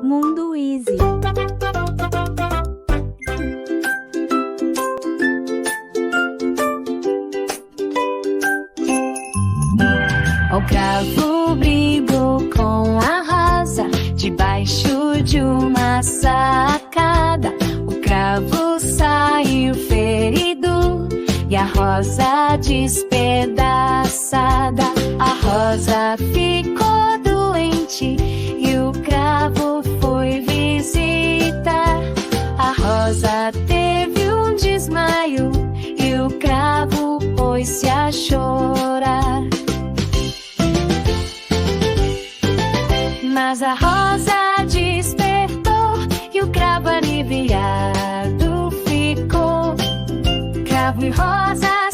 Mundo Easy. O cravo brigou com a rosa debaixo de uma sacada. O cravo saiu ferido e a rosa despedaçada. A rosa ficou doente e o cravo foi visitar. A rosa teve um desmaio e o cravo pôs-se a chorar. Mas a rosa despertou e o cravo aliviado ficou. Cravo e rosa